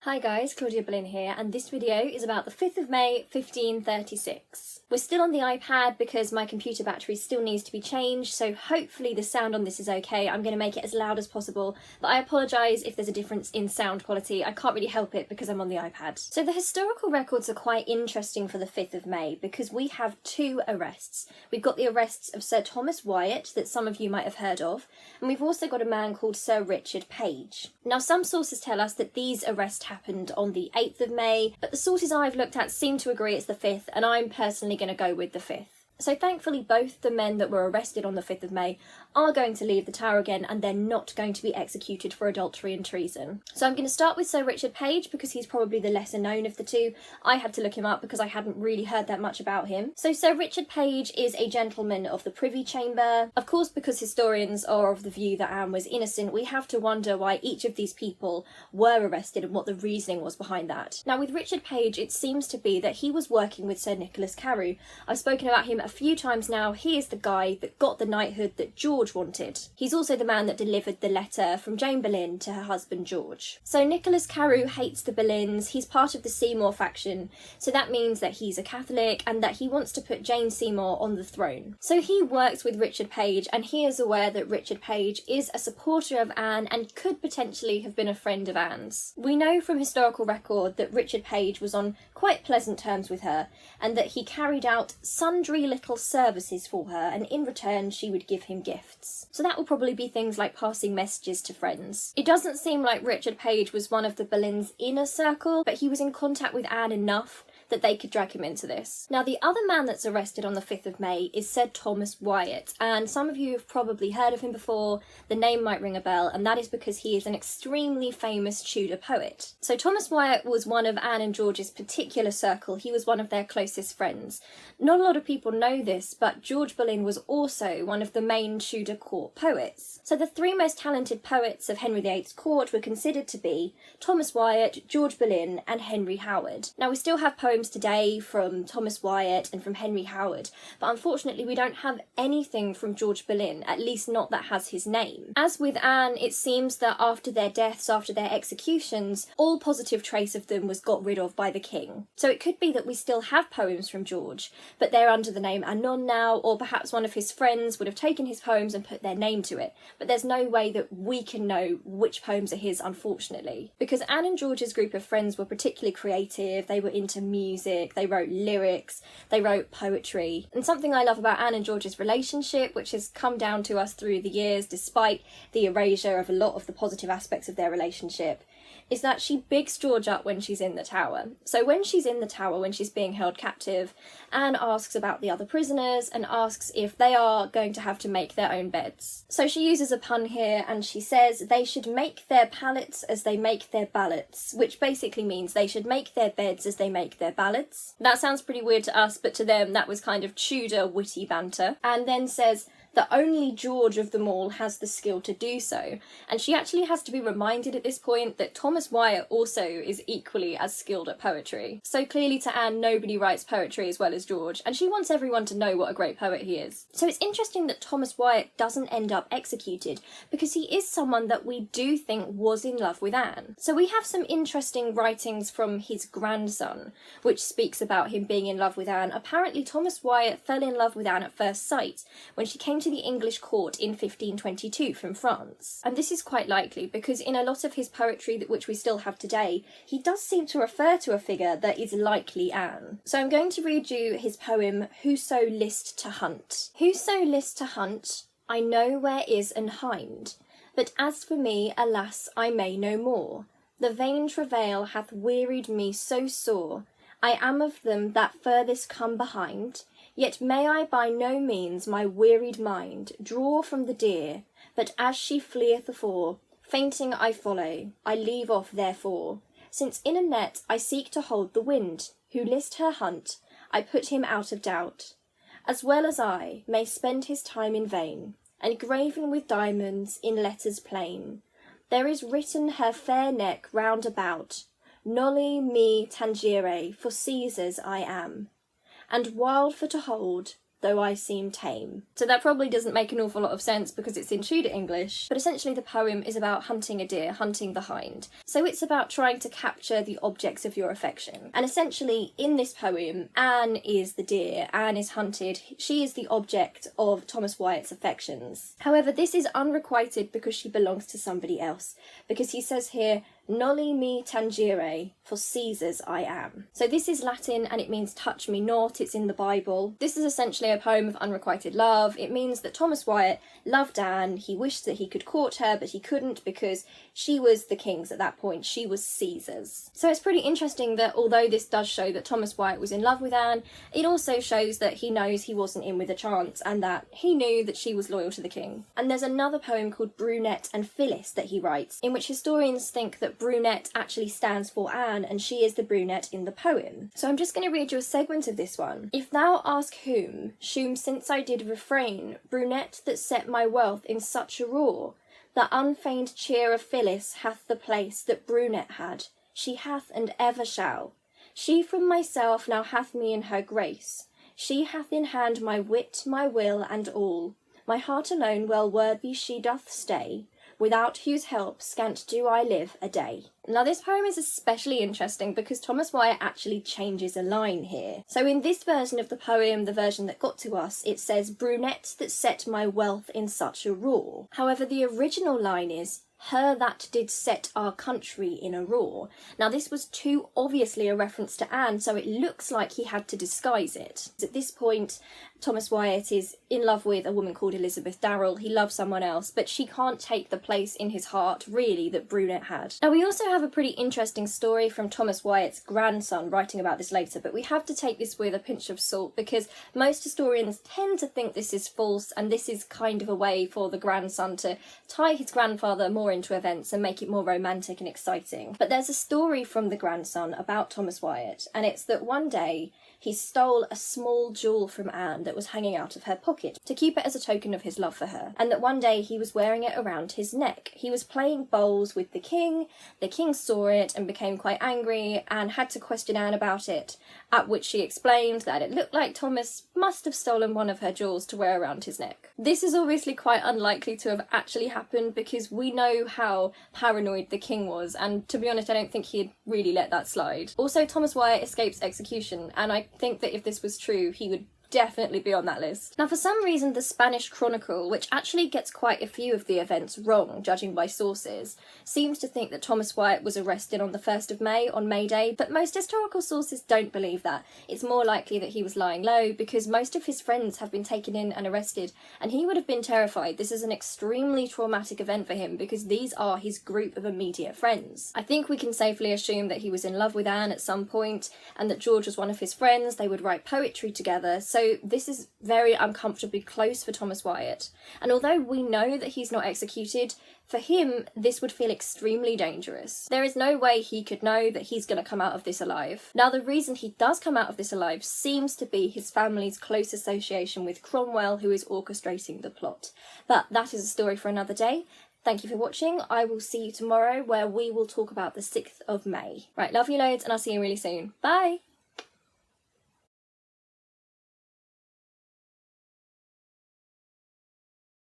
Hi guys, Claudia here, and this video is about the 5th of May 1536. We're still on the iPad because my computer battery still needs to be changed, so hopefully the sound on this is okay. I'm going to make it as loud as possible, but I apologise if there's a difference in sound quality. I can't really help it because I'm on the iPad. So the historical records are quite interesting for the 5th of May because we have two arrests. We've got the arrests of Sir Thomas Wyatt, that some of you might have heard of, and we've also got a man called Sir Richard Page. Now some sources tell us that these arrests happened on the 8th of May, but the sources I've looked at seem to agree it's the 5th, and I'm personally going to go with the 5th. So thankfully both the men that were arrested on the 5th of May are going to leave the Tower again, and they're not going to be executed for adultery and treason. So I'm going to start with Sir Richard Page because he's probably the lesser known of the two. I had to look him up because I hadn't really heard that much about him. So Sir Richard Page is a gentleman of the Privy Chamber. Of course, because historians are of the view that Anne was innocent, we have to wonder why each of these people were arrested and what the reasoning was behind that. Now with Richard Page, it seems to be that he was working with Sir Nicholas Carew. I've spoken about him a few times now. He is the guy that got the knighthood that George wanted. He's also the man that delivered the letter from Jane Boleyn to her husband George. So Nicholas Carew hates the Boleyns. He's part of the Seymour faction, so that means that he's a Catholic and that he wants to put Jane Seymour on the throne. So he works with Richard Page, and he is aware that Richard Page is a supporter of Anne and could potentially have been a friend of Anne's. We know from historical record that Richard Page was on quite pleasant terms with her, and that he carried out sundry little services for her, and in return she would give him gifts. So that will probably be things like passing messages to friends. It doesn't seem like Richard Page was one of the Boleyns' inner circle, but he was in contact with Anne enough that they could drag him into this. Now the other man that's arrested on the 5th of May is Sir Thomas Wyatt, and some of you have probably heard of him before. The name might ring a bell, and that is because he is an extremely famous Tudor poet. So Thomas Wyatt was one of Anne and George's particular circle. He was one of their closest friends. Not a lot of people know this, but George Boleyn was also one of the main Tudor court poets. So the three most talented poets of Henry VIII's court were considered to be Thomas Wyatt, George Boleyn and Henry Howard. Now we still have poems today from Thomas Wyatt and from Henry Howard, but unfortunately we don't have anything from George Boleyn, at least not that has his name. As with Anne, it seems that after their deaths, after their executions, all positive trace of them was got rid of by the king. So it could be that we still have poems from George, but they're under the name Anon now, or perhaps one of his friends would have taken his poems and put their name to it, but there's no way that we can know which poems are his, unfortunately. Because Anne and George's group of friends were particularly creative, they were into music, they wrote lyrics, they wrote poetry. And something I love about Anne and George's relationship, which has come down to us through the years despite the erasure of a lot of the positive aspects of their relationship, is that she bigs George up when she's in the Tower. So when she's in the Tower, when she's being held captive, Anne asks about the other prisoners and asks if they are going to have to make their own beds. So she uses a pun here and she says they should make their pallets as they make their ballots, which basically means they should make their beds as they make their ballots. That sounds pretty weird to us, but to them that was kind of Tudor witty banter. And then says that only George of them all has the skill to do so. And she actually has to be reminded at this point that Thomas Wyatt also is equally as skilled at poetry. So clearly to Anne, nobody writes poetry as well as George, and she wants everyone to know what a great poet he is. So it's interesting that Thomas Wyatt doesn't end up executed, because he is someone that we do think was in love with Anne. So we have some interesting writings from his grandson, which speaks about him being in love with Anne. Apparently Thomas Wyatt fell in love with Anne at first sight when she came to the English court in 1522 from France. And this is quite likely because in a lot of his poetry, which we still have today, he does seem to refer to a figure that is likely Anne. So I'm going to read you his poem, Whoso list to hunt. Whoso list to hunt, I know where is an hind, but as for me, alas, I may no more. The vain travail hath wearied me so sore, I am of them that furthest come behind, yet may I by no means my wearied mind draw from the deer, but as she fleeth afore, fainting I follow, I leave off therefore. Since in a net I seek to hold the wind, who list her hunt, I put him out of doubt. As well as I may spend his time in vain, and graven with diamonds in letters plain, there is written her fair neck round about, Noli me tangere, for Caesar's I am. And wild for to hold, though I seem tame. So that probably doesn't make an awful lot of sense because it's in Tudor English, but essentially the poem is about hunting a deer, hunting the hind. So it's about trying to capture the objects of your affection. And essentially in this poem, Anne is the deer, Anne is hunted, she is the object of Thomas Wyatt's affections. However, this is unrequited because she belongs to somebody else, because he says here, "Noli me tangere, for Caesar's I am." So this is Latin and it means touch me not, it's in the Bible. This is essentially a poem of unrequited love. It means that Thomas Wyatt loved Anne, he wished that he could court her, but he couldn't because she was the king's at that point, she was Caesar's. So it's pretty interesting that although this does show that Thomas Wyatt was in love with Anne, it also shows that he knows he wasn't in with a chance and that he knew that she was loyal to the king. And there's another poem called Brunette and Phyllis that he writes, in which historians think that brunette actually stands for Anne and she is the brunette in the poem. So I'm just going to read you a segment of this one. "If thou ask whom, shum since I did refrain, brunette that set my wealth in such a roar, the unfeigned cheer of Phyllis hath the place that brunette had, she hath and ever shall. She from myself now hath me in her grace, she hath in hand my wit, my will, and all, my heart alone well worthy she doth stay, without whose help scant do I live a day." Now this poem is especially interesting because Thomas Wyatt actually changes a line here. So in this version of the poem, the version that got to us, it says, "Brunette that set my wealth in such a roar." However, the original line is, "Her that did set our country in a roar." Now this was too obviously a reference to Anne, so it looks like he had to disguise it. At this point, Thomas Wyatt is in love with a woman called Elizabeth Darrell. He loves someone else, but she can't take the place in his heart, really, that Brunette had. Now we also have a pretty interesting story from Thomas Wyatt's grandson writing about this later, but we have to take this with a pinch of salt because most historians tend to think this is false, and this is kind of a way for the grandson to tie his grandfather more into events and make it more romantic and exciting. But there's a story from the grandson about Thomas Wyatt, and it's that one day he stole a small jewel from Anne that was hanging out of her pocket to keep it as a token of his love for her, and that one day he was wearing it around his neck. He was playing bowls with the king saw it and became quite angry and had to question Anne about it, at which she explained that it looked like Thomas must have stolen one of her jewels to wear around his neck. This is obviously quite unlikely to have actually happened because we know how paranoid the king was, and to be honest I don't think he'd really let that slide. Also, Thomas Wyatt escapes execution, and I think that if this was true he would definitely be on that list. Now for some reason the Spanish Chronicle, which actually gets quite a few of the events wrong judging by sources, seems to think that Thomas Wyatt was arrested on the 1st of May, on May Day, but most historical sources don't believe that. It's more likely that he was lying low because most of his friends have been taken in and arrested and he would have been terrified. This is an extremely traumatic event for him because these are his group of immediate friends. I think we can safely assume that he was in love with Anne at some point and that George was one of his friends. They would write poetry together, so this is very uncomfortably close for Thomas Wyatt. And although we know that he's not executed, for him this would feel extremely dangerous. There is no way he could know that he's going to come out of this alive. Now the reason he does come out of this alive seems to be his family's close association with Cromwell, who is orchestrating the plot. But that is a story for another day. Thank you for watching. I will see you tomorrow where we will talk about the 6th of May. Right, love you loads and I'll see you really soon. Bye!